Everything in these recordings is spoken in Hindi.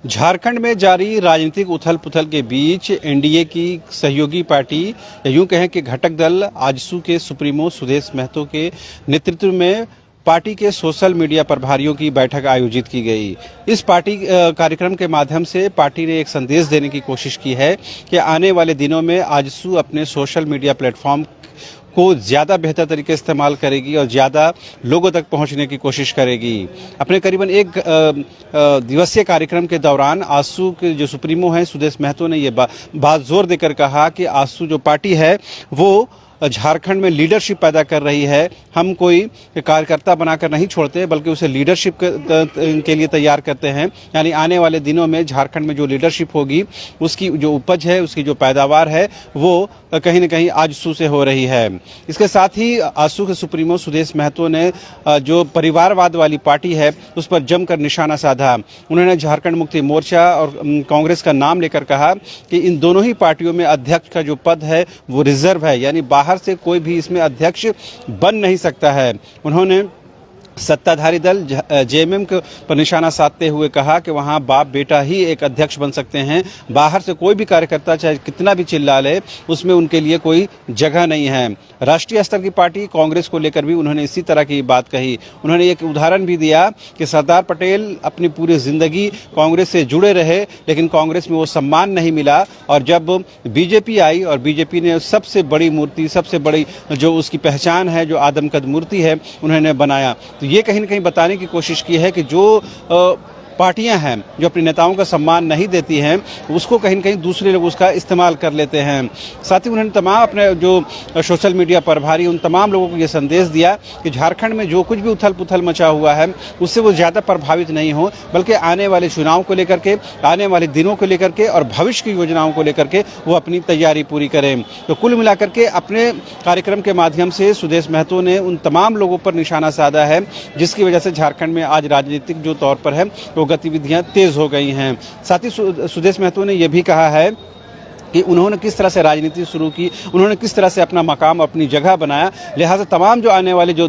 झारखंड में जारी राजनीतिक उथल-पुथल के बीच एनडीए की सहयोगी पार्टी या यूं कहें कि घटक दल आजसू के सुप्रीमो सुदेश महतो के नेतृत्व में पार्टी के सोशल मीडिया प्रभारियों की बैठक आयोजित की गई। इस पार्टी कार्यक्रम के माध्यम से पार्टी ने एक संदेश देने की कोशिश की है कि आने वाले दिनों में आजसू अपने सोशल मीडिया प्लेटफॉर्म को ज़्यादा बेहतर तरीके से इस्तेमाल करेगी और ज़्यादा लोगों तक पहुंचने की कोशिश करेगी। अपने करीबन एक दिवसीय कार्यक्रम के दौरान आजसू के जो सुप्रीमो हैं सुदेश महतो ने ये बात जोर देकर कहा कि आजसू जो पार्टी है वो झारखंड में लीडरशिप पैदा कर रही है। हम कोई कार्यकर्ता बनाकर नहीं छोड़ते बल्कि उसे लीडरशिप के लिए तैयार करते हैं। यानी आने वाले दिनों में झारखंड में जो लीडरशिप होगी उसकी जो उपज है, उसकी जो पैदावार है वो कहीं न कहीं आजसू से हो रही है। इसके साथ ही आजसू के सुप्रीमो सुदेश महतो ने जो परिवारवाद वाली पार्टी है उस पर जमकर निशाना साधा। उन्होंने झारखंड मुक्ति मोर्चा और कांग्रेस का नाम लेकर कहा कि इन दोनों ही पार्टियों में अध्यक्ष का जो पद है वो रिजर्व है, यानी बाहर से कोई भी इसमें अध्यक्ष बन नहीं सकता है। उन्होंने सत्ताधारी दल जेएमएम पर निशाना साधते हुए कहा कि वहां बाप बेटा ही एक अध्यक्ष बन सकते हैं, बाहर से कोई भी कार्यकर्ता चाहे कितना भी चिल्ला ले उसमें उनके लिए कोई जगह नहीं है। राष्ट्रीय स्तर की पार्टी कांग्रेस को लेकर भी उन्होंने इसी तरह की बात कही। उन्होंने एक उदाहरण भी दिया कि सरदार पटेल अपनी पूरी जिंदगी कांग्रेस से जुड़े रहे लेकिन कांग्रेस में वो सम्मान नहीं मिला और जब बीजेपी आई और बीजेपी ने सबसे बड़ी मूर्ति, सबसे बड़ी जो उसकी पहचान है, जो आदमकद मूर्ति है, उन्होंने बनाया। ये कहीं न कहीं बताने की कोशिश की है कि जो पार्टियां हैं जो अपने नेताओं का सम्मान नहीं देती हैं उसको कहीं न कहीं दूसरे लोग उसका इस्तेमाल कर लेते हैं। साथ ही उन्होंने तमाम अपने जो सोशल मीडिया प्रभारी उन तमाम लोगों को ये संदेश दिया कि झारखंड में जो कुछ भी उथल पुथल मचा हुआ है उससे वो ज़्यादा प्रभावित नहीं हो बल्कि आने वाले चुनाव को लेकर के, आने वाले दिनों को लेकर के और भविष्य की योजनाओं को लेकर के वो अपनी तैयारी पूरी करें। तो कुल मिलाकर के अपने कार्यक्रम के माध्यम से सुदेश महतो ने उन तमाम लोगों पर निशाना साधा है जिसकी वजह से झारखंड में आज राजनीतिक जो तौर पर है वो गतिविधियां तेज हो गई हैं। साथ ही सुदेश महतो ने यह भी कहा है कि उन्होंने किस तरह से राजनीति शुरू की, उन्होंने किस तरह से अपना मकाम, अपनी जगह बनाया। लिहाजा तमाम जो आने वाले जो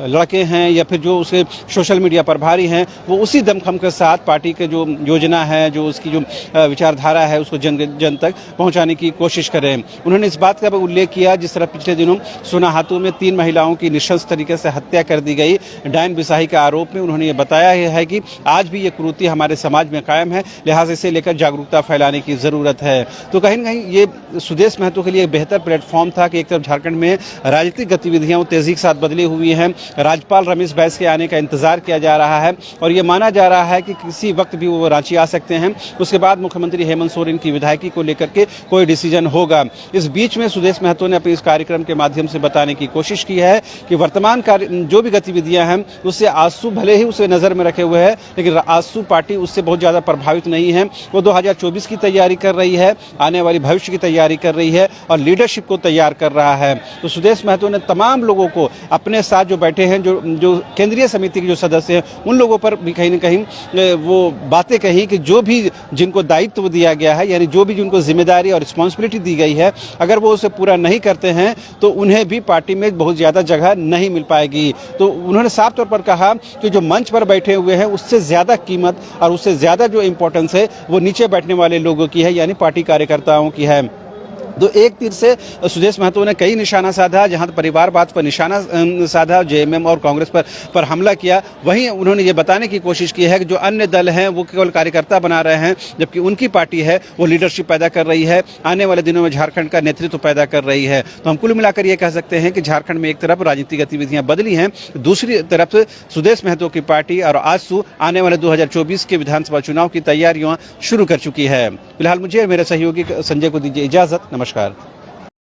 लड़के हैं या फिर जो उसके सोशल मीडिया प्रभारी हैं वो उसी दमखम के साथ पार्टी के जो योजना है, जो उसकी जो विचारधारा है उसको जन तक पहुंचाने की कोशिश करें। उन्होंने इस बात का भी उल्लेख किया जिस तरह पिछले दिनों सोनाहातू में 3 महिलाओं की निशंस तरीके से हत्या कर दी गई डायन बिसाही के आरोप में। उन्होंने ये बताया है कि आज भी ये कुरीति हमारे समाज में कायम है, लिहाजा इसे लेकर जागरूकता फैलाने की जरूरत है। तो कहीं न कहीं ये सुदेश महतो के लिए एक बेहतर प्लेटफॉर्म था कि एक तरफ झारखंड में राजनीतिक गतिविधियां तेजी के साथ बदली हुई हैं। राज्यपाल रमेश बैस के आने का इंतजार किया जा रहा है और ये माना जा रहा है कि किसी वक्त भी वो रांची आ सकते हैं। उसके बाद मुख्यमंत्री हेमंत सोरेन की विधायकी को लेकर के कोई डिसीजन होगा। इस बीच में सुदेश महतो ने अपने इस कार्यक्रम के माध्यम से बताने की कोशिश की है कि वर्तमान जो भी गतिविधियां हैं उससे आजसू भले ही उसे नजर में रखे हुए है लेकिन आजसू पार्टी उससे बहुत ज्यादा प्रभावित नहीं है। वो 2024 की तैयारी कर रही है, आने वाली भविष्य की तैयारी कर रही है और लीडरशिप को तैयार कर रहा है। तो सुदेश महतो ने तमाम लोगों को अपने साथ जो बैठे हैं, जो केंद्रीय समिति के जो सदस्य हैं, उन लोगों पर भी कहीं न कहीं वो बातें कही कि जो भी जिनको दायित्व दिया गया है, यानी जो भी जिनको जिम्मेदारी और रिस्पॉन्सिबिलिटी दी गई है, अगर वो उसे पूरा नहीं करते हैं तो उन्हें भी पार्टी में बहुत ज़्यादा जगह नहीं मिल पाएगी। तो उन्होंने साफ तौर पर कहा कि जो मंच पर बैठे हुए हैं उससे ज़्यादा कीमत और उससे ज़्यादा जो इम्पोर्टेंस है वो नीचे बैठने वाले लोगों की है, यानी पार्टी कार्यकर्ताओं की है। तो एक तीर से सुदेश महतो ने कई निशाना साधा। जहां परिवारवाद पर निशाना साधा, जेएमएम और कांग्रेस पर हमला किया, वहीं उन्होंने ये बताने की कोशिश की है कि जो अन्य दल हैं वो केवल कार्यकर्ता बना रहे हैं जबकि उनकी पार्टी है वो लीडरशिप पैदा कर रही है, आने वाले दिनों में झारखंड का नेतृत्व पैदा कर रही है। तो हम कुल मिलाकर ये कह सकते हैं कि झारखंड में एक तरफ राजनीतिक गतिविधियां बदली हैं, दूसरी तरफ सुदेश महतो की पार्टी और आजसू आने वाले 2024 के विधानसभा चुनाव की तैयारियां शुरू कर चुकी है। फिलहाल मुझे मेरे सहयोगी संजय को दीजिए इजाजत। नमस्कार।